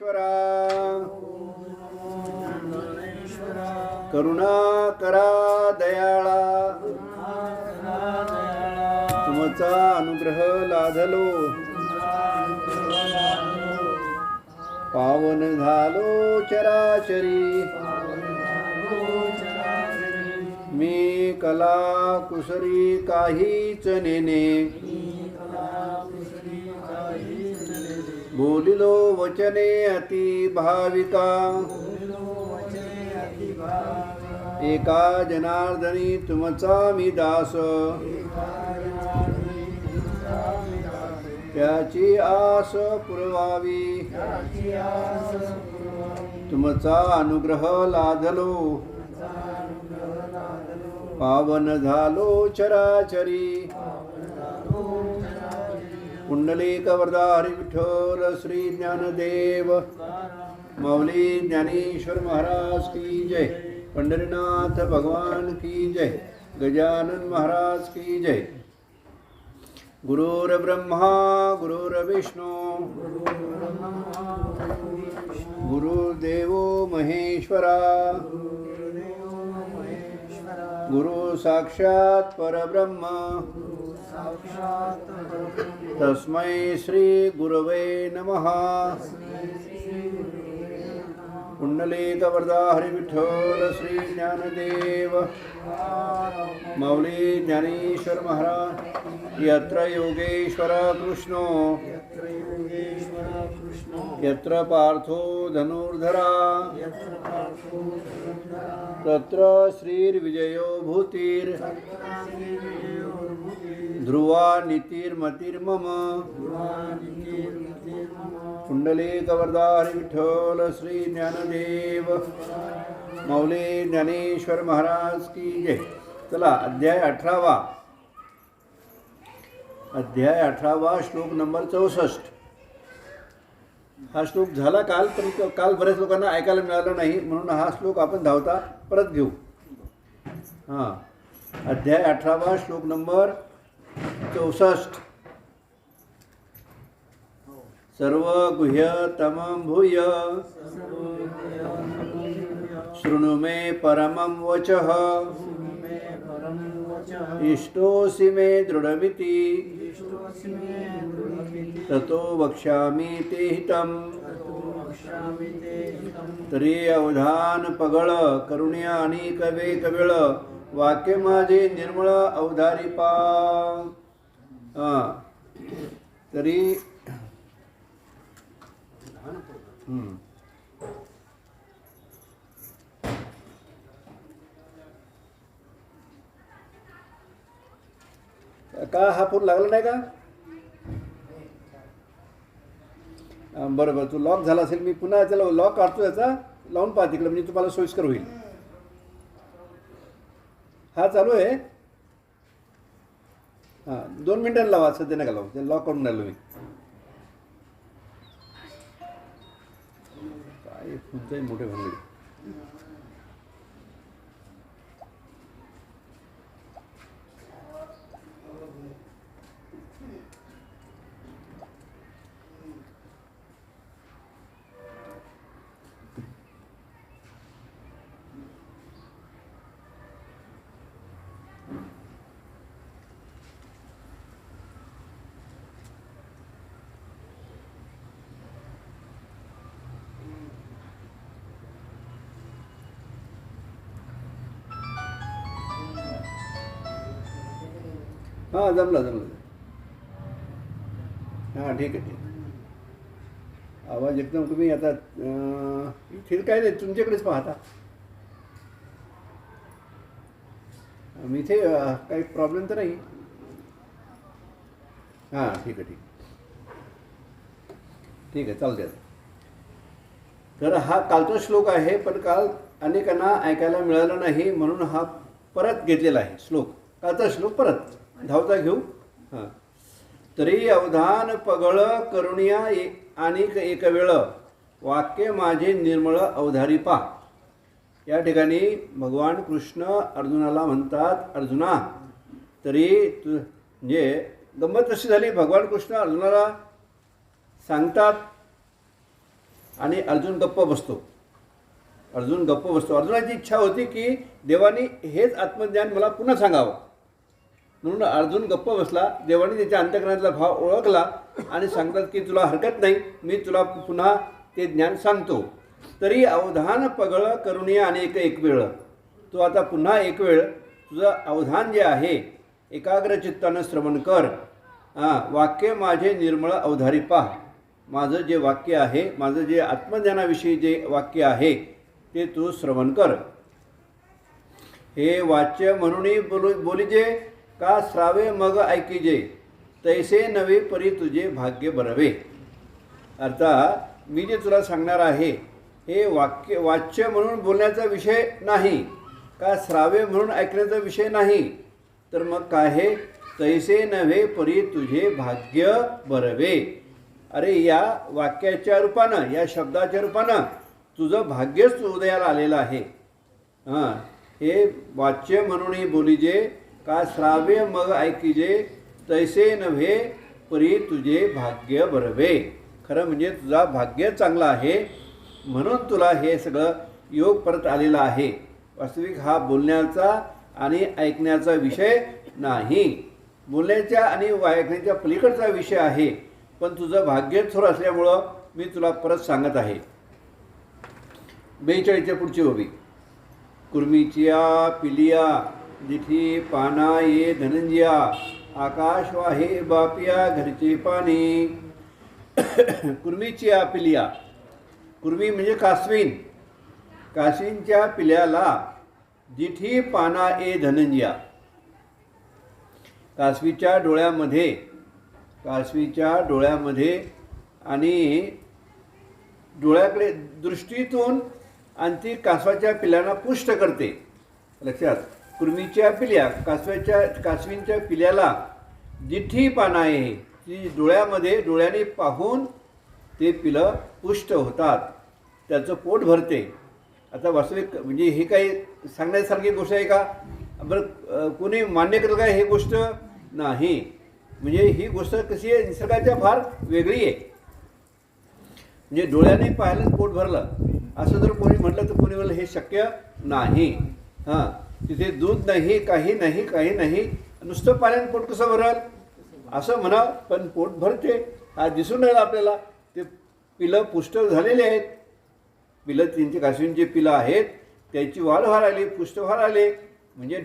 ज्ञानेश्वरा करुणा करा दयाळा तुमचा अनुग्रह लाधलो पावन झालो चराचरी मी कला कुसरी काहीच नेने बोलिलो वचने अति भाविका एका जनार्दनी तुमचा मी दास त्याची आस पुरवावी तुमचा अनुग्रह लाधलो पावन झालो चराचरी पुंडलिक वरदा हरी विठ्ठल श्री ज्ञानदेव माऊली ज्ञानेश्वर महाराज की जय पंढरीनाथ भगवान की जय गजानन महाराज की जय गुरुर् ब्रह्मा गुरुर्विष्णू गुरुर्देवो महेश्वरा गुरु साक्षात परब्रह्म तस्मै श्री गुरवे नमः पुंडलिक वरदा हरी विठ्ठल श्री ज्ञानदेव माऊली ज्ञानेश्वर महाराज यत्र योगेश्वर कृष्णो यत्र पार्थो धनुर्धरा तत्र श्रीर्विजयो भूतिर् ध्रुवा नीतिर्मतिर्मम पुंडलिक वरदा हरी विठ्ठल श्री ज्ञानदेव माऊली ज्ञानेश्वर महाराज की जय. चला अध्याय 18वा श्लोक नंबर 64. हा श्लोक झाला काल, पण काल बऱ्याच लोकांना ऐकायला मिळाला नाही, म्हणून हा श्लोक आपण धावता परत घेऊ. हां, अध्याय 18वा श्लोक नंबर 64. सर्व गुह्य तमं भूय शृणु मे परमं वचः इष्टोऽसि मे दृढमिति ततो वक्ष्यामि ते हितम्. तरी अवधान पगळ करुण्या आणि कवे कवेळ वाक्य माझे निर्मळ अवधारी पा. तरी का हा फोन लागला नाही का? बरं तू लॉक झाला असेल, मी पुन्हा त्याला लॉक काढतो, याचा लावून पाहा तिकडे, म्हणजे तुम्हाला सोयीस्कर होईल. हा चालू आहे. हां, 2 मिनिटांनी लावा, सध्या नका लावू, ते लॉक करून राहिलो मी. काय तुमचे मोठे भानगडी. हां, जमलं. हां, ठीक आहे. आवाज एकदम तुम्ही आता इथे काय नाही, तुमच्याकडेच पाहता. मी इथे काही प्रॉब्लेम तर नाही. हां, ठीक आहे. चालते. तर हा कालचा श्लोक आहे, पण काल अनेकांना ऐकायला मिळाला नाही, म्हणून हा परत घेतलेला आहे श्लोक. कालचा श्लोक परत धावता घेऊ. हां, तरी अवधान पगळ करुणिया आणि एक वेळ वाक्य माझे निर्मळ अवधारी पा. या ठिकाणी भगवान कृष्ण अर्जुनाला म्हणतात, अर्जुना तरी म्हणजे गंमत अशी झाली, भगवान कृष्ण अर्जुनाला सांगतात आणि अर्जुन गप्प बसतो. अर्जुनाची इच्छा होती की देवाने हेच आत्मज्ञान मला पुन्हा सांगावं. म्हणून अर्जुन गप्प बसला. देवाने त्याच्या अंतःकरणातला भाव ओळखला आणि सांगतात की तुला हरकत नाही, मी तुला पुन्हा ते ज्ञान सांगतो. तरी अवधान पगळ करुणीय अनेक एक वेळ. तू आता पुन्हा एक वेळ तुझं अवधान जे आहे एकाग्र चित्तानं श्रवण कर. वाक्य माझे निर्मळ अवधारी पहा. माझं जे वाक्य आहे, माझं जे आत्मज्ञानाविषयी जे वाक्य आहे ते तू श्रवण कर. हे वाच्य म्हणून बोलीजे, का श्रावे मग ऐकीजे. तैसे नवे परी तुझे भाग्य बरवे. अर्थात मी जे तुला सांगणार आहे हे वाच्य म्हणून बोलण्याचा विषय नाही, का श्रावे म्हणून ऐकण्याचा विषय नाही, तर मग काय आहे, तैसे नव्हे परी तुझे भाग्य बरवे. अरे या वाक्याच्या रूपानं, या शब्दाच्या रूपानं तुझं भाग्यच उदयाला आलेलं आहे. हे वाच्य म्हणून बोलीजे, का श्राव्य मग ऐकीजे. तैसे नव्हे परी तुझे भाग्य बरवे. खरं म्हणजे तुझा भाग्य चांगला आहे म्हणून तुला हे सगळं योग परत आलेला आहे. वास्तविक हा बोलण्याचा आणि ऐकण्याचा विषय नाही, बोलण्याच्या आणि ऐकण्याच्या पलीकडचा विषय आहे. पण तुझं भाग्य थोर असल्यामुळं मी तुला परत सांगत आहे. 42च्या पुढची ओवी. कुर्मीचिया पिलिया जिठी पाना ये धनंजिया. आकाश वाहे बापिया घरचे पाणी. कुर्मीचिया पिलिया. कुर्मी म्हणजे कासवीन. कासवींच्या पिल्याला जिठी पाना ए धनंजिया. कासवीच्या डोळ्यामध्ये आणि डोळ्याकडे दृष्टीतून आणि ती कासवाच्या पिल्यांना पुष्ट करते. लक्षात, कुर्मीच्या पिल्या, कासवींच्या पिल्याला जिठी पाना आहे, ती डोळ्याने पाहून ते पिलं पुष्ट होतात, त्याचं पोट भरते. आता वास्तविक म्हणजे हे काही सांगण्यासारखी गोष्ट आहे का? बरं, कोणी मान्य करेल का हे गोष्ट? नाही. म्हणजे ही गोष्ट कशी आहे, निसर्गाच्या फार वेगळी आहे. म्हणजे डोळ्याने पाहिलं पोट भरलं असं जर कोणी म्हटलं तर कोणी म्हणलं हे शक्य नाही. तिथे दूध नाही, काही नाही, नुसतं पाण्याने पोट कसं भरल असं म्हणा, पण पोट भरते. हा दिसून राहिला आपल्याला. ते पिलं पुष्ट झालेले आहेत. त्यांची कासवींची पिलं आहेत, त्याची वाढ व्हायला आली, पुष्ट व्हायला आले. म्हणजे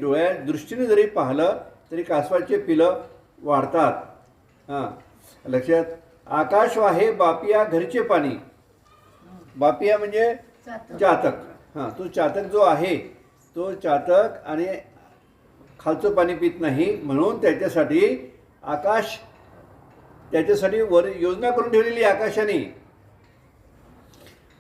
दृष्टीने जरी पाहिलं तरी कासवाचे पिलं वाढतात. लक्षात. आकाश वाहे बापिया घरचे पाणी. बापिया म्हणजे चातक. तो चातक जो आहे तो चातक आणि खालचं पाणी पित नाही, म्हणून त्याच्यासाठी वर योजना करून ठेवलेली आहे.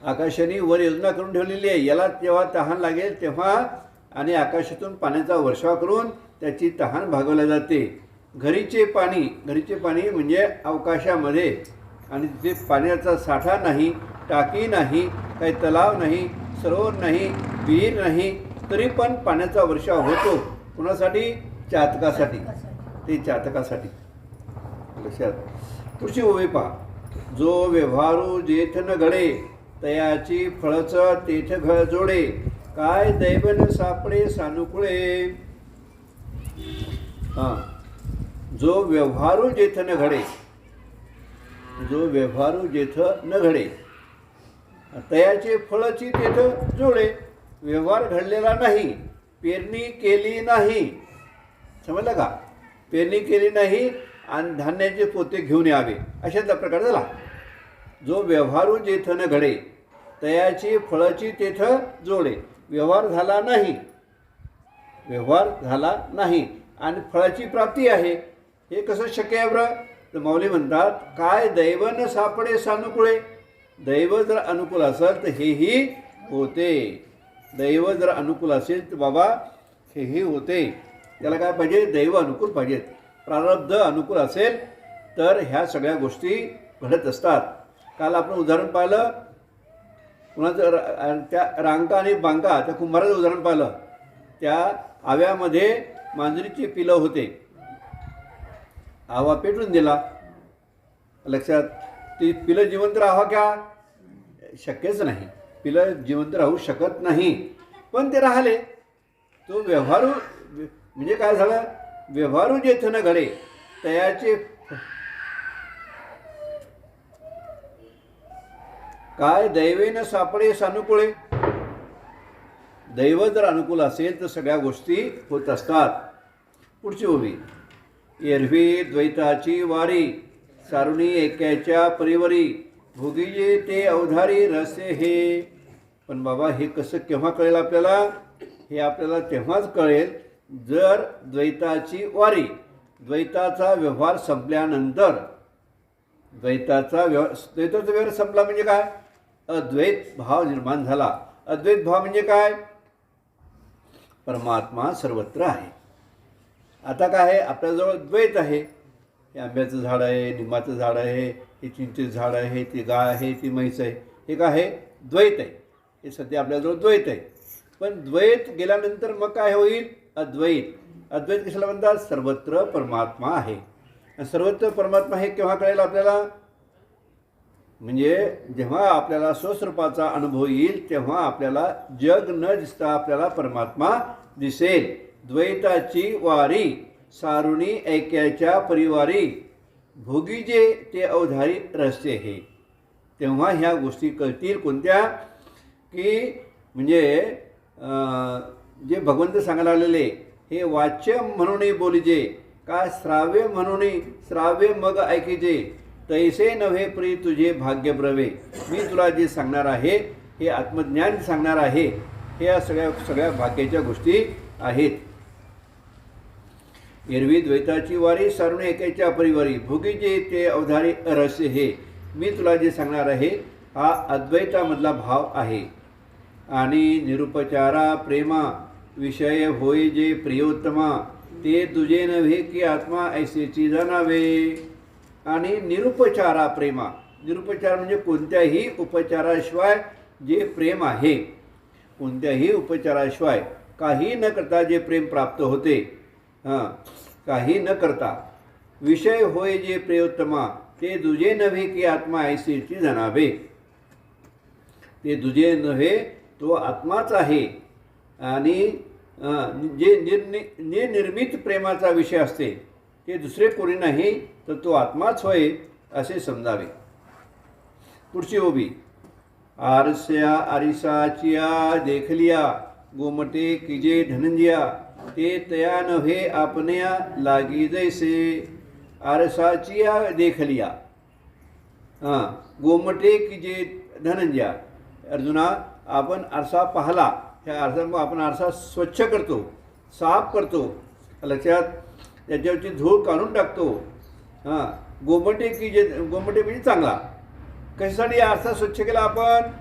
आकाशाने वर योजना करून ठेवलेली आहे. याला जेव्हा तहान लागेल तेव्हा आणि आकाशातून पाण्याचा वर्षाव करून त्याची तहान भागवल्या जाते. घरीचे पाणी म्हणजे अवकाशामध्ये, आणि तिथे पाण्याचा साठा नाही, टाकी नाही, काही तलाव नाही, सरोवर नाही, विहीर नाही, तरी पण पाण्याचा वर्षाव होतो. कुणासाठी? चातकासाठी. ते चातकासाठी. लक्षात. पुढची ओवी पहा. जो व्यवहारू जेथ न घडे, तयाची फळच तेथ घ जोडे. काय दैवन सापडे सानुकुळे. जो व्यवहारू जेथ न घडे, तयाचे फळची तेथ जोडे. व्यवहार घडलेला नाही, पेरणी केली नाही. समजलं का? पेरणी केली नाही आणि धान्याचे पोते घेऊन यावे, अशातला प्रकार झाला. जो व्यवहारू जेथ न घडे, तयाची फळची तेथ जोडे. व्यवहार झाला नाही आणि फळाची प्राप्ती आहे. हे कसं शक्य आहे बरं? तर माऊली म्हणतात, काय दैवन सापडे सानुकुळे. दैव जर अनुकूल असेल तर हेही होते. दैव जर अनुकूल असेल तर बाबा हेही होते. त्याला काय पाहिजे? दैव अनुकूल पाहिजेत. प्रारब्ध अनुकूल असेल तर ह्या सगळ्या गोष्टी घडत असतात. काल आपण उदाहरण पाहिलं, कुणाचं त्या रांका आणि बांका, त्या कुंभाराचं उदाहरण पाहिलं. त्या आव्यामध्ये मांजरीची पिलं होते. आवा पेटून दिला. लक्षात. ती पिलं जिवंत राहावा का? शक्यच नाही, पिलं जिवंत राहू शकत नाही. पण ते राहिले. तो व्यवहारू म्हणजे काय झालं, व्यवहारू जेथ न घडे तयाचे काय दैवेनं सापडे सानुकूळे. दैव जर अनुकूल असेल तर सगळ्या गोष्टी होत असतात. पुढची ओवी. एरवी द्वैताची वारी सारुणी ऐक्याच्या परिवारी भोगीजे ते अवधारी रसे हे. पण बाबा हे कसं केव्हा कळेल आपल्याला, हे आपल्याला तेव्हाच कळेल जर द्वैताची वारी, द्वैताचा व्यवहार संपल्यानंतर. द्वैताचा व्यवहार संपला म्हणजे काय, अद्वैत भाव निर्माण झाला. अद्वैत भाव म्हणजे काय, परमात्मा सर्वत्र आहे. आता काय आहे, आपल्याजवळ द्वैत आहे. हे आंब्याचं झाड आहे, निंबाचं झाड आहे, हे चिंचेचं झाड आहे, ती गाय आहे, ती म्हैस आहे. हे काय आहे, द्वैत आहे. हे सध्या आपल्याजवळ द्वैत आहे. पण द्वैत गेल्यानंतर मग काय होईल, अद्वैत. अद्वैत कशाला म्हणतात, सर्वत्र परमात्मा आहे. आणि सर्वत्र परमात्मा हे केव्हा कळेल आपल्याला, म्हणजे जेव्हा आपल्याला स्वस्वरूपाचा अनुभव येईल तेव्हा आपल्याला जग न दिसता आपल्याला परमात्मा दिसेल. द्वैताची वारी सारुणी ऐक्याच्या परिवारी भोगीजे ते अवधारी रस्ते हे. तेव्हा ह्या गोष्टी कळतील कोणत्या, की म्हणजे जे भगवंत सांगायला आलेले हे वाच्य म्हणून बोलीजे, काय श्राव्य म्हणून श्राव्य मग ऐकीजे, तैसे नव्हे प्री तुझे भाग्य ब्रवे. मी तुला जे सांगणार आहे हे आत्मज्ञान सांगणार आहे. हे या सगळ्या भाग्याच्या गोष्टी आहेत. एरवी द्वैताची वारी सारुणी ऐक्याच्या परिवारी भोगीजे ते अवधारी रहस्य हे. मी तुला जे सांगणार आहे हा अद्वैतामधला भाव आहे. आणि निरुपचारा प्रेमा विषय होय जे प्रियोत्तमा, ते तुझे नव्हे की आत्मा ऐसेची जाणावे. आणि निरुपचारा प्रेमा, निरुपचार म्हणजे कोणत्याही उपचाराशिवाय जे प्रेम आहे, कोणत्याही उपचाराशिवाय काही न करता जे प्रेम प्राप्त होते, काही न करता. विषय होय जे प्रियोत्तमा, ते तुझे नव्हे की आत्मा ऐसेची जाणावे. ते तुझे नव्हे, तो आत्माच आहे. आणि जे निर्मित प्रेमाचा विषय असते ते दुसरे कोणी नाही तर तो आत्माच होय असे समजावे. पुढची ओवी. आरस्या आरिसाचिया देखलिया गोमटे किजे धनंजिया, ते तया नव्हे आपण्या लागी जैसे. आरसाचिया देखलिया, गोमटे किजे धनंजिया. अर्जुना, आपण आरसा पाहला, ह्या आरसा आपण आरसा स्वच्छ करतो, साफ करतो, लक्षात त्याच्यावरची धूळ काढून टाकतो. गोमटे की जे, गोमटे म्हणजे चांगला. कशासाठी आरसा स्वच्छ केला आपण,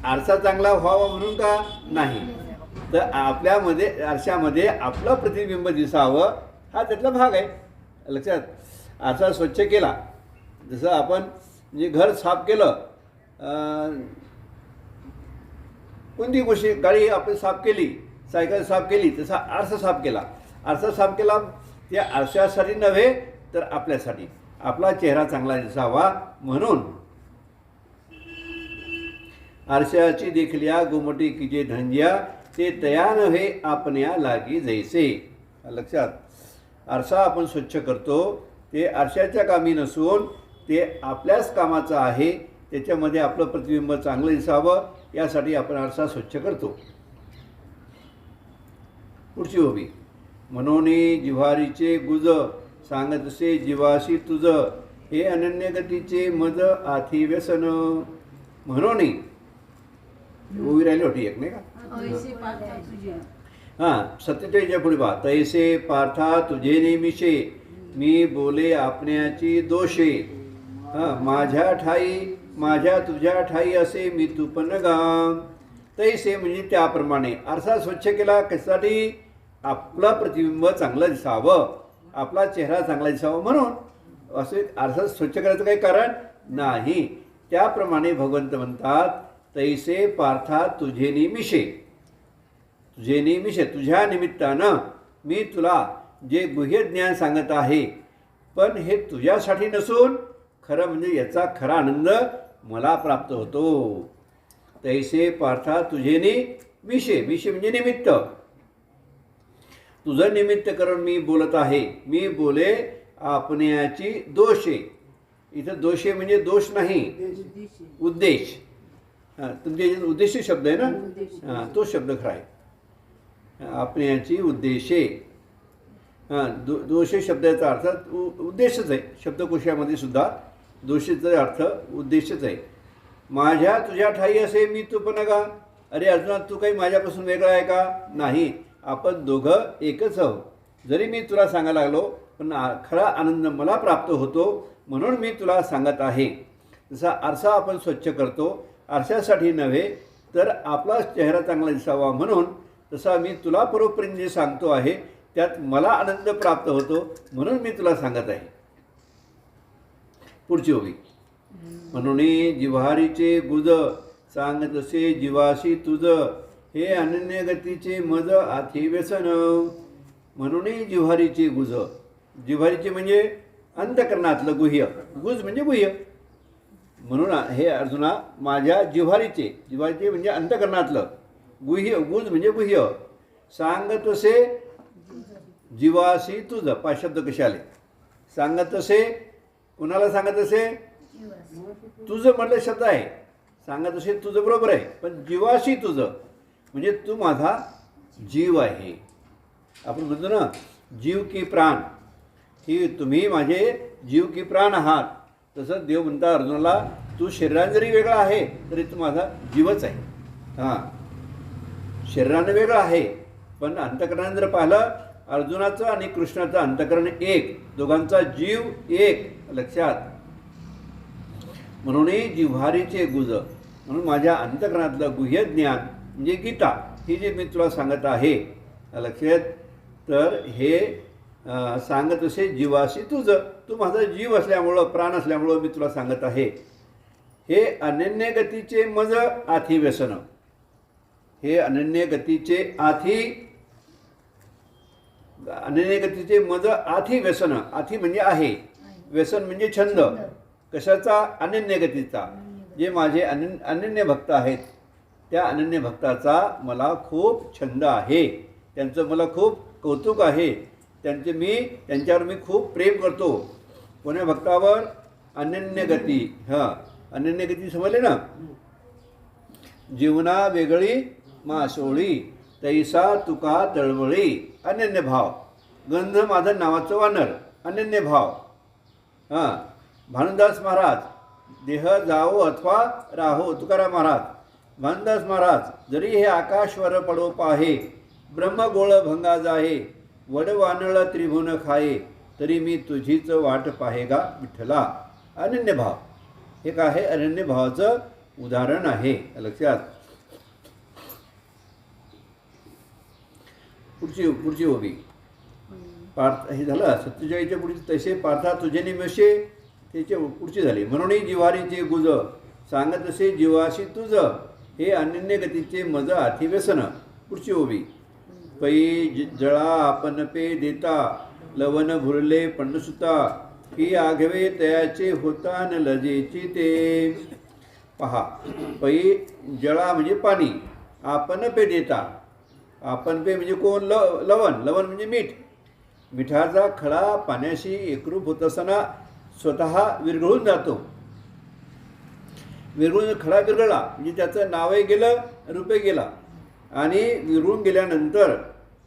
आरसा चांगला व्हावा म्हणून का नाही, तर आपल्यामध्ये आरशामध्ये आपलं प्रतिबिंब दिसावं हा त्यातला भाग आहे. लक्षात. आरसा स्वच्छ केला, जसं आपण म्हणजे घर साफ केलं, कोणती गोष्टी, गाडी आपण साफ केली, सायकल साफ केली, तसा आरसा साफ केला. आरसा साफ केला त्या आरशासाठी नव्हे तर आपल्यासाठी, आपला चेहरा चांगला दिसावा म्हणून. आरशाची देखलिया गोमटी किजे धंजिया, ते तया नव्हे आपण्या लागी जैसे. लक्षात. आरसा आपण स्वच्छ करतो ते आरशाच्या कामी नसून ते आपल्याच कामाचं आहे. त्याच्यामध्ये आपलं प्रतिबिंब चांगलं दिसावं यासाठी आपण आरसा स्वच्छ करतो. पुढची ओवी. मनोनी जिव्हारीचे गुज, सांगतसे जीवाशी तुझ, हे अनन्यगतीचे मज आथी व्यसन. मनोनी ओवी राहिली होती एक, नाही का. 47च्या पुढे पहा. तैसे पार्था तुझे नेमिषे, मी बोले आपण्याची दोषे. माझ्या ठाई माझ्या तुझ्या ठाई असे मी तुपन गाम. तैसे म्हणजे त्याप्रमाणे. आरसा स्वच्छ केला कशासाठी, आपलं प्रतिबिंब चांगलं दिसावं, आपला चेहरा चांगला दिसावा म्हणून. असे आरसा स्वच्छ करायचं काही कारण नाही. त्याप्रमाणे भगवंत म्हणतात तैसे पार्था तुझे निमिषे, तुझे निमिषे, तुझ्या निमित्तानं मी तुला जे गुह्य ज्ञान सांगत आहे, पण हे तुझ्यासाठी नसून खरं म्हणजे याचा खरा आनंद मला प्राप्त होतो. तैसे पार्था तुझेनी विषय, विषय म्हणजे निमित्त. तुझं निमित्त करून मी बोलत आहे. मी बोले आपण्याची दोषे. इथं दोषे म्हणजे दोष नाही, उद्देश. हां, तुमच्या याच्यात उद्देश शब्द आहे ना, हां, तो शब्द खरा आहे. आपण्याची उद्देशे. हां, दोषे शब्दाचा अर्थ उद्देशच आहे. शब्दकोशामध्ये सुद्धा दोषेचा अर्थ उद्देशच आहे. माझ्या तुझ्या ठाई असे मी तू पण का. अरे अर्जुना, तू काही माझ्यापासून वेगळा आहे का. नाही, आपण दोघं एकच आहोत. जरी मी तुला सांगायला लागलो पण खरा आनंद मला प्राप्त होतो म्हणून मी तुला सांगत आहे. जसा आरसा आपण स्वच्छ करतो आरशासाठी नव्हे तर आपला चेहरा चांगला दिसावा म्हणून, तसा मी तुला परोपरीने जे सांगतो आहे त्यात मला आनंद प्राप्त होतो म्हणून मी तुला सांगत आहे. पुढची ओवी. म्हणून जिव्हारीचे गुज सांगत असे जीवाशी तुझ, हे अनन्य गतीचे मज आथी व्यसन. म्हणून जिव्हारीचे गुज. जिव्हारीचे म्हणजे अंतकरणातलं गुह्य. गुज म्हणजे गुह्य. म्हणून हे अर्जुना, माझ्या जिव्हारीचे, जिव्हारीचे म्हणजे अंतकरणातलं, गुह्य, गुज म्हणजे गुह्य. सांगत असे जीवाशी तुझं. पाच शब्द कसे आले. सांगत असे, कुणाला सांगत असे. तुझं म्हटलं शब्द आहे. सांगत असे तुझं बरोबर आहे, पण जीवाशी तुझं म्हणजे तू माझा जीव आहे. आपण म्हणतो ना, जीव की प्राण. ही तुम्ही माझे जीव की प्राण आहात. तसं देव म्हणता अर्जुनाला, तू शरीराने जरी वेगळा आहे तरी तू माझा जीवच आहे. हां, शरीरानं वेगळं आहे पण अंतकरणाने जर पाहिलं, अर्जुनाचं आणि कृष्णाचं अंतकरण एक, दोघांचा जीव एक. लक्षात. म्हणून जिव्हारीचे गुज. म्हणून माझ्या अंतकरणातलं गुह्य ज्ञान म्हणजे गीता ही जे मी तुला सांगत आहे. लक्षात. तर हे सांगत असे जीवाशी तुझं. तू माझा जीव असल्यामुळं, प्राण असल्यामुळं मी तुला सांगत आहे. हे अनन्य गतीचे मज आथी व्यसन. हे अनन्य गतीचे आथी, अनन्य गतीचे मज आथी व्यसन. आथी म्हणजे आहे, व्यसन म्हणजे छंद. कशाचा. अनन्य गतीचा. जे माझे अनन्य भक्त आहेत त्या अनन्य भक्ताचा मला खूप छंद आहे. त्यांचं मला खूप कौतुक आहे. त्यांच्यावर मी खूप प्रेम करतो. कोण्या भक्तावर. अनन्य गती. हां, अनन्य गती समजले ना. जीवना वेगळी मासोळी, तैसा तुका तळवळी. अनन्य भाव. गंध माधन नावाचं वानर. अनन्य भाव. हां, भानुदास महाराज. देह जावो अथवा राहो. तुकाराम महाराज. भानुदास महाराज. जरी हे आकाशवर पडो पाहे, ब्रह्मगोळ भंगा जाहे, वडवानळ त्रिभुवन खाये, तरी मी तुझीच वाट पाहेगा विठ्ठला. अनन्य भाव. हे काय आहे. अनन्य भावाचं उदाहरण आहे. लक्षात. पुढची ओवी. पार्थ. हे झालं 47च्या पुढची. तसे पार्था तुझे निमेषे. त्याचे पुढची झाली. म्हणून जिव्हारीचे गुज सांगत असे जीवाशी तुझं, हे अनन्य गतीचे मज आथी व्यसन. पुढची ओवी. पै जळा आपण पे देता, लवन भुरले पंडसुता, की आघवे तयाचे होता न लजेची ते. पहा. पै जळा म्हणजे पाणी. आपण पे देता. आपण पे म्हणजे कोण. लवण. लवण म्हणजे मीठ. मिठाचा खडा पाण्याशी एकरूप होत असताना स्वतः विरघळून जातो. विरघळून खडा विरघळला म्हणजे त्याचं नावही गेलं, रूपही गेला. आणि विरघळून गेल्यानंतर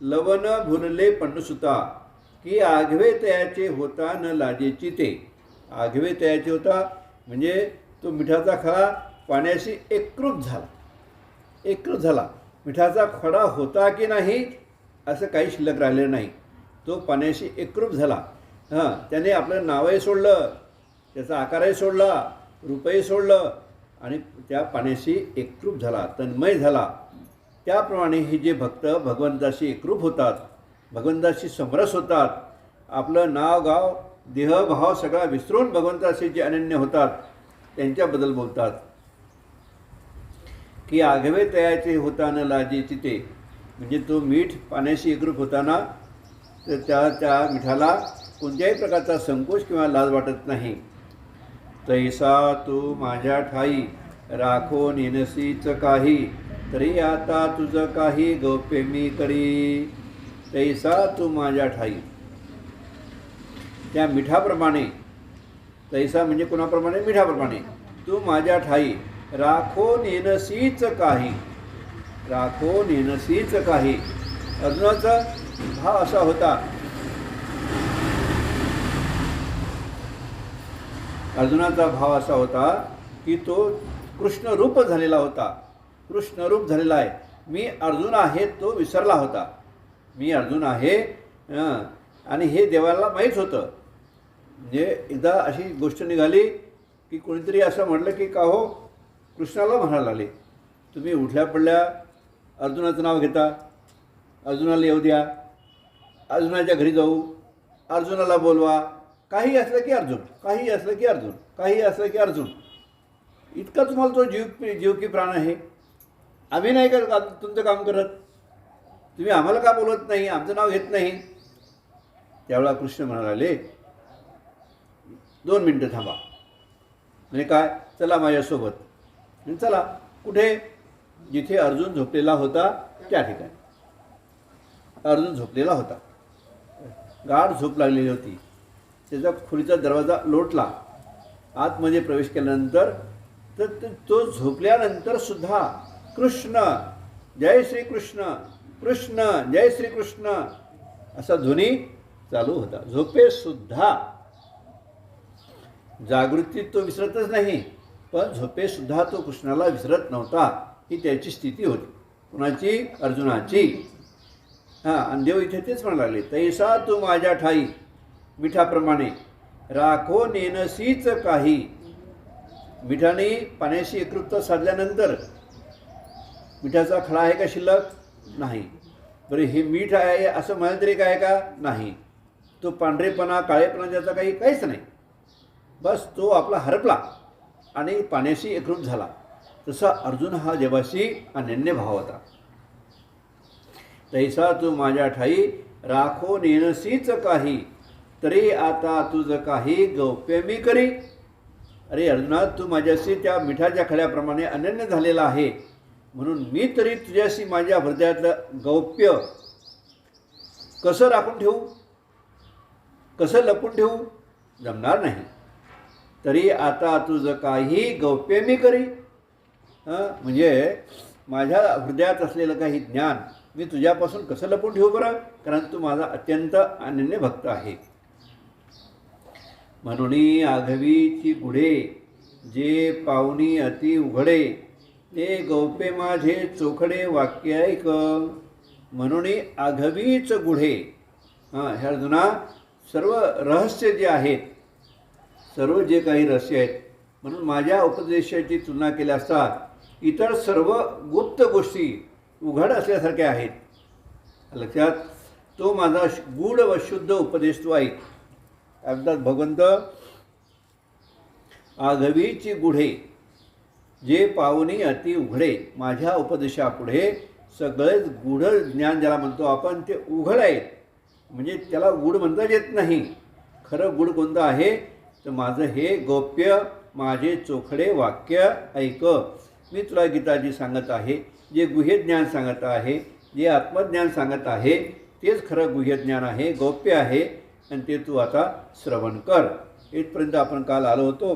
लवण भुरले पंडसुता, की आघवे तयाचे होता न लाजेची ते. आघवे तयाचे होता म्हणजे तो मिठाचा खडा पाण्याशी एकरूप झाला. एकरूप झाला. मिठाचा खडा होता की नाही असं काही शिल्लक राहिलेलं नाही. तो पाण्याशी एकरूप झाला. हां, त्याने आपलं नावही सोडलं, त्याचा आकारही सोडला, रूपही सोडलं आणि त्या पाण्याशी एकरूप झाला, तन्मय झाला. त्याप्रमाणे हे जे भक्त भगवंताशी एकरूप होतात, भगवंताशी समरस होतात, आपलं नाव गाव देहभाव सगळा विसरून भगवंताशी जे अनन्य होतात त्यांच्याबद्दल बोलतात. की आघवे तयाचे होताना लाजेची ते. म्हणजे तो मीठ पाण्याशी एकरूप होताना तर त्या मिठाला कोणत्याही प्रकारचा संकोच किंवा लाज वाटत नाही. तैसा तू माझ्या ठाई राखो नेनसीच काही, तरी आता तुझं काही गौप्य मी करी. तैसा तू माझ्या ठाई, त्या मिठाप्रमाणे. तैसा म्हणजे कोणाप्रमाणे? मिठाप्रमाणे. तू माझ्या ठाई राखो नेनसीच काही, राखो नेनसीच काही. अर्जुनाचा भाव असा होता, अर्जुनाचा भाव असा होता की तो कृष्णरूप झालेला होता. कृष्णरूप झालेला आहे. मी अर्जुन आहे तो विसरला होता. मी अर्जुन आहे आणि हे देवाला माहीत होतं. म्हणजे एकदा अशी गोष्ट निघाली की कोणीतरी असं म्हटलं की का हो, कृष्णाला म्हणायला लागले, तुम्ही उठल्या पडल्या अर्जुनाचं नाव घेता, अर्जुनाला येऊ द्या, अर्जुनाच्या घरी जाऊ, अर्जुनाला बोलवा, काही असलं की अर्जुन, काही असलं की अर्जुन, काही असलं की अर्जुन. इतका तुम्हाला तो जीव की प्राण आहे. आम्ही नाही का तुमचं काम करत, तुम्ही आम्हाला का बोलत नाही, आमचं नाव घेत नाही. त्यावेळेला कृष्ण म्हणाले 2 मिनटं थांबा. म्हणजे काय, चला माझ्यासोबत. म्हणजे चला कुठे? जिथे अर्जुन झोपलेला होता त्या ठिकाणी. अर्जुन झोपलेला होता, गाढ झोप लागलेली होती. त्याचा खोलीचा दरवाजा लोटला. आतमध्ये प्रवेश केल्यानंतर तर तो झोपल्यानंतर सुद्धा कृष्ण जय श्री कृष्ण, कृष्ण जय श्री कृष्ण असा ध्वनी चालू होता. झोपेसुद्धा. जागृतीत तो विसरतच नाही, पण झोपेसुद्धा तो कृष्णाला विसरत नव्हता. ही त्याची स्थिती होती. कुणाची? अर्जुनाची. आणि देव इथे तेच म्हणायला लागले, तैसा तू माझ्या ठाई मिठाप्रमाणे राखो नेनसीच काही. मिठाने पाण्याशी एकरूपता साधल्यानंतर मिठाचा खडा आहे का शिल्लक? नाही. बरे हे मीठ आहे असं म्हणाल तरी काय का? नाही. तो पांढरेपणा काळेपणा त्याचा काहीच नाही. बस तो आपला हरपला आणि पाण्याशी एकरूप झाला. तसा अर्जुन हा देवाशी अनन्य भाव होता. तैसा तू माझ्या ठाई राखो नेनसीच काही, तरी आता तुझं काही गौप्य मी करी. अरे अर्जुना, तू माझ्याशी त्या मिठाच्या खड्याप्रमाणे अनन्य झालेला आहे, म्हणून मी तरी तुझ्याशी माझ्या हृदयातलं गौप्य कसं राखून ठेवू, कसं लपून ठेवू? जमणार नाही. तरी आता तुझं काही गौप्य मी करी. म्हणजे माझ्या हृदयात असलेलं काही ज्ञान मी तुझ्यापासून कसं लपून ठेवू बरं? कारण तू माझा अत्यंत अनन्य भक्त आहे. म्हणून आघवीची गुढे जे पाहुणी अति उघडे, ते गौप्य माझे चोखडे वाक्य ऐक. म्हणून आघवीच गुढे. ह्या अर्जुना, सर्व रहस्य जे आहेत, सर्व जे काही रहस्य आहेत, म्हणून माझ्या उपदेशाची तुलना केली असता इतर सर्व गुप्त गोष्टी उघड असल्यासारख्या आहेत. लक्षात, तो माझा गूढ व शुद्ध उपदेश तो ऐक. अर्थात भगवंत आघवीची गुढे जे पाहुणी अति उघडे, माझ्या उपदेशापुढे सगळेच गूढ ज्ञान ज्याला म्हणतो आपण ते उघड आहेत. म्हणजे त्याला गूढ म्हणता येत नाही. खरं गूढ कोणतं आहे तर माझं हे गौप्य माझे चोखडे वाक्य ऐक. मी तुला गीताजी सांगत आहे, जे गुह्य ज्ञान सांगत आहे, जे आत्मज्ञान सांगत आहे, तेच खरं गुह्य ज्ञान आहे, गौप्य आहे. आणि ते तू आता श्रवण कर. इथपर्यंत आपण काल आलो होतो,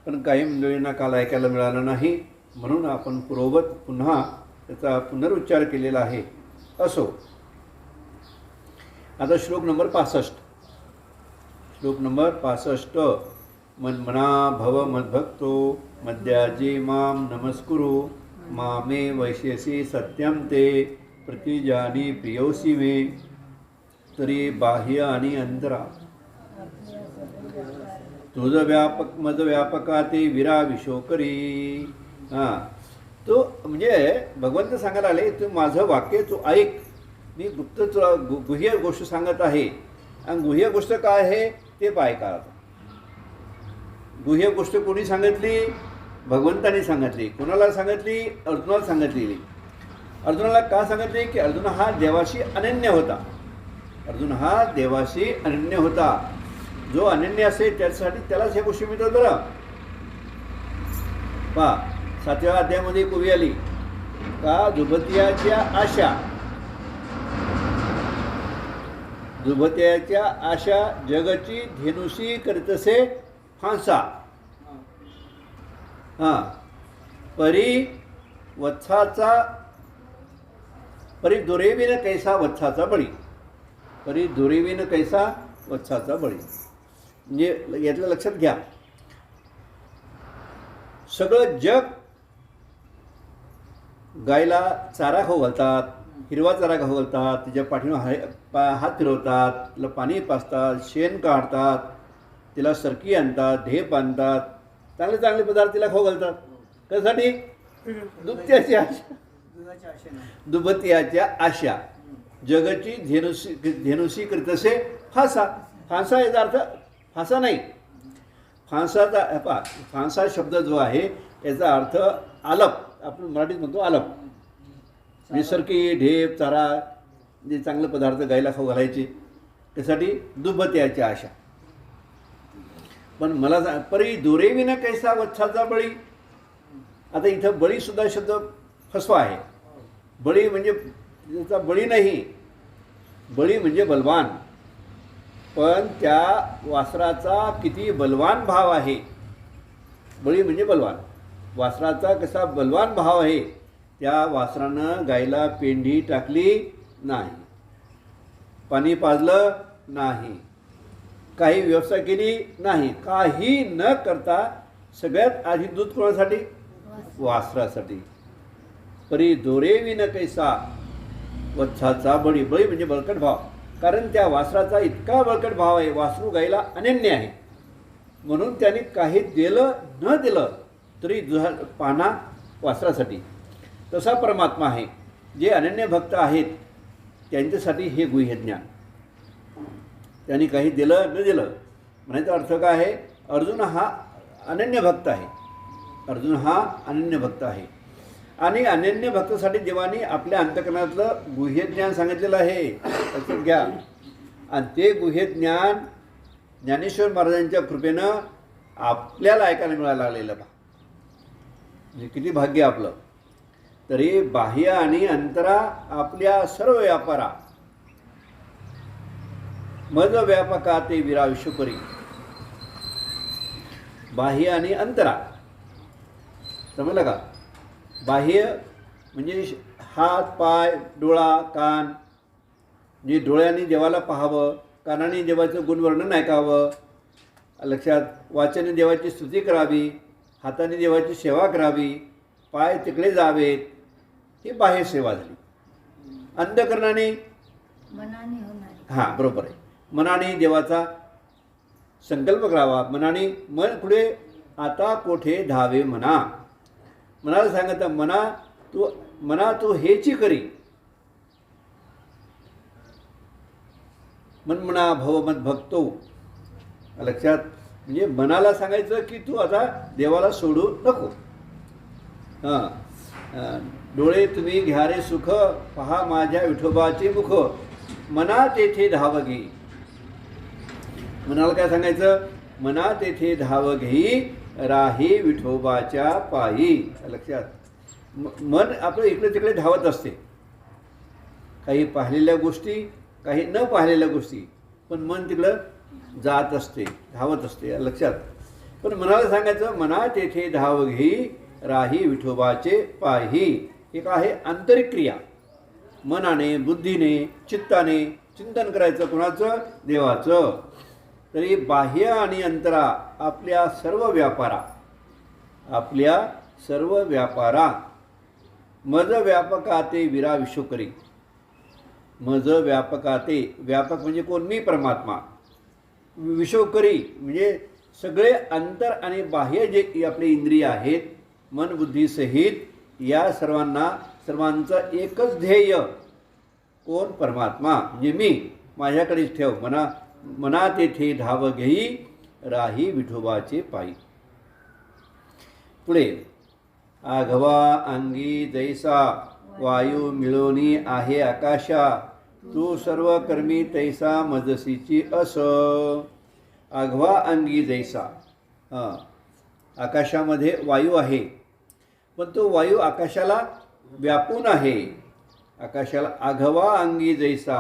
पण काही मंडळींना काल ऐकायला मिळालं नाही, म्हणून आपण पूर्ववत पुन्हा त्याचा पुनरुच्चार केलेला आहे. असो, आता श्लोक नंबर 65. श्लोक नंबर 65. मन्मना भव मद्भक्तो मद्याजी माम नमस्कुरु, मामे वैश्यसी सत्यम ते प्रतिजानी प्रियोसी मे, तरी बाह्य आणि अंतरा तुझ व्यापक मज व्यापका ते विरा विशोकरी. तो म्हणजे भगवंत सांगायला आले, तू माझं वाक्य तू ऐक. मी गुप्त तुला गुह्य गोष्ट सांगत आहे. आणि गुह्य गोष्ट काय आहे ते पाय का. गुह्य गोष्ट कोणी सांगितली? भगवंताने सांगितली. कोणाला सांगितली? अर्जुनाला सांगितलेली. अर्जुनाला का सांगितली? की अर्जुन हा देवाशी अनन्य होता. अर्जुन हा देवाशी अनन्य होता. जो अनन्य असेल त्यासाठी त्यालाच ह्या गोष्टी मिळतात बरं. पहा 7व्या अध्यायामध्ये एक उभी आली का दुभत्याच्या आशा, दुभत्याच्या आशा जगची धेनुसी करीतसे फांसा. हां, परी वत्साचा, परी दुरेवीन कैसा वत्साचा बळी, परी दुरेवीन कैसा वत्साचा बळी. म्हणजे यातलं लक्षात घ्या, सगळं जग गायला चारा खाऊ घालतात, हिरवा चारा खाऊ घालतात, तिच्या पाठीवर हात फिरवतात, तिला पाणी पाजतात, शेण काढतात, तिला सरकी आणतात, ढेप आणतात, चांगले चांगले पदार्थ तिला खाऊ घालतात. कशासाठी? दुभत्याची आशा, दुभत्याच्या आशा जगची धेनुसी करीतसे फासा. फांसा याचा अर्थ फासा नाही, फांसाचा फांसा शब्द जो आहे याचा अर्थ आलप, आपण मराठीत म्हणतो आलप. निसर्गी ढेप चारा जे चांगले पदार्थ गायला खाऊ घालायचे, त्यासाठी दुभत्याची आशा. पण मला परी दुरेवीन कैसा वत्साचा बळी. आता इथं बळीसुद्धा शब्द फसवा आहे. बळी म्हणजे त्याचा बळी नाही, बळी म्हणजे बलवान. पण त्या वासराचा किती बलवान भाव आहे. बळी म्हणजे बलवान, वासराचा कसा बलवान भाव आहे. त्या वासरानं गायला पेंढी टाकली नाही, पाणी पाजलं नाही, काही व्यवस्था केली नाही, काही न करता सगळ्यात आधी दूध कोणासाठी? वासरासाठी. परी दोरेवीन कैसा वत्साचा बळी. बळी म्हणजे बळकट भाव, कारण त्या वासराचा इतका बळकट भाव आहे, वासरू गायला अनन्य आहे, म्हणून त्याने काही दिलं न दिलं तरी पाना वासरासाठी. तसा परमात्मा आहे. जे अनन्य भक्त आहेत त्यांच्यासाठी हे गुह्य ज्ञान. त्यांनी काही दिलं न दिलं म्हणायचा अर्थ काय आहे? अर्जुन हा अनन्य भक्त आहे, अर्जुन हा अनन्य भक्त आहे. आणि अनन्य भक्तासाठी देवाने आपल्या अंतःकरणातलं गुह्य ज्ञान सांगितलेलं आहे, लक्षात घ्या. आणि ते गुह्य ज्ञान ज्ञानेश्वर महाराजांच्या कृपेनं आपल्याला ऐकायला मिळायला लागलेलं बा. म्हणजे किती भाग्य आपलं. तरी बाह्य आणि अंतरा आपल्या सर्व व्यापारा मज व्यापका ते विरा विश्वपरी. बाह्य आणि अंतरा समजलं का? बाह्य म्हणजे हात पाय डोळा कान, म्हणजे डोळ्यांनी देवाला पाहावं, कानाने देवाचं गुणवर्णन ऐकावं, लक्षात, वाचाने देवाची स्तुती करावी, हाताने देवाची सेवा करावी, पाय तिकडे जावेत, ही बाह्य सेवा झाली. अंतःकरणाने मनाने होणार. हां बरोबर आहे, मनाने देवाचा संकल्प करावा. मनाने मन पुढे आता कोठे धावे म्हणा. मनाला सांगता मना तू हेची करी. मन म्हणा भवमत भक्तो, लक्षात, म्हणजे मनाला सांगायचं की तू आता देवाला सोडू नको. हां, डोळे तुम्ही घ्या रे सुख, पहा माझ्या विठोबाचे मुख, मना तेथे धाव घे. मनाला काय सांगायचं? मना तेथे धाव घेई, राही विठोबाच्या पायी. लक्षात, मन आपलं इकडे तिकडे धावत असते, काही पाहिलेल्या गोष्टी, काही न पाहिलेल्या गोष्टी, पण मन तिकडं जात असते, धावत असते, लक्षात. पण मनाला सांगायचं मना तेथे धाव घेई, राही विठोबाचे पायी. एक आहे आंतरिक क्रिया, मनाने बुद्धीने चित्ताने चिंतन करायचं. कोणाचं? देवाचं. तरी बाह्य आणि अंतरा आपल्या सर्व व्यापारा, आपल्या सर्व व्यापारा मज व्यापकाते विरा विश्वकरी. मज व्यापकाते, व्यापक म्हणजे कोण? मी परमात्मा. विश्वकरी म्हणजे सगळे अंतर आणि बाह्य जे आपले इंद्रिय आहेत, मन बुद्धी सहित, या सर्वांचं एकच ध्येय कोण? परमात्मा. म्हणजे मी, माझ्याकडेच ठेव. मना तेथे धाव घेई, राही विठोबाचे पायी. पुढे, आघवा अंगी जैसा वायू मिळवणी आहे आकाशा, तू सर्व कर्मी तैसा मजसीची अस. आघवा अंगी जैसा, आकाशामध्ये वायू आहे, पण तो वायू आकाशाला व्यापून आहे. आकाशाला आघवा अंगी जैसा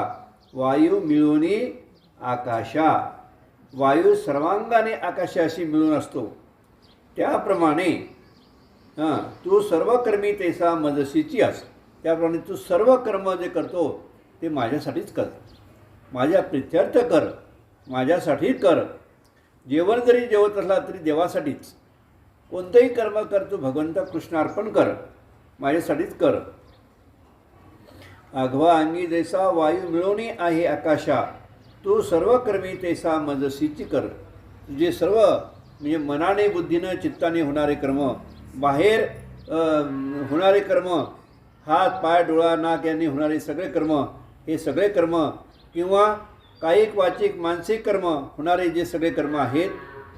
वायू मिळूनी आकाशा. वायू सर्वांगाने आकाशाशी मिळून असतो त्याप्रमाणे तू सर्व कर्मी तैसा मजसीची अस. त्याप्रमाणे तू सर्व कर्म जे करतो ते माझ्यासाठीच कर, माझ्या प्रित्यर्थ कर, माझ्यासाठी कर. जेवण जरी जेवत असला तरी देवासाठीच. कोणतंही कर्म कर तू भगवंता कृष्णार्पण कर, माझ्यासाठीच कर. आघवा अंगी जैसा वायू मिळवणी आहे आकाशा, तू सर्व कर्मी तैसा मजसीची कर. तुझे सर्व म्हणजे मनाने बुद्धीनं चित्ताने होणारे कर्म, बाहेर होणारे कर्म, हात पाय डोळा नाक यांनी होणारे सगळे कर्म, हे सगळे कर्म किंवा कायिक वाचिक मानसिक कर्म होणारे जे सगळे कर्म आहेत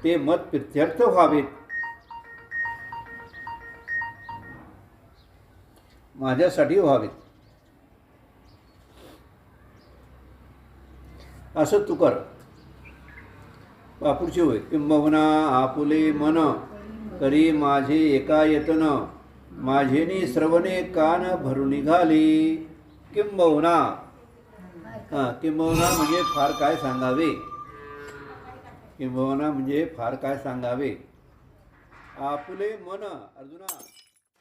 ते मत प्रित्यर्थ व्हावेत, माझ्यासाठी व्हावेत, असं तू कर. पुढची होय. किंबहुना आपुले मन करी माझे एकायतन, माझेनी श्रवणे कान भरून निघाले. किंबहुना, किंबहुना म्हणजे फार काय सांगावे. किंबहुना म्हणजे फार काय सांगावे. आपुले मन, अर्जुना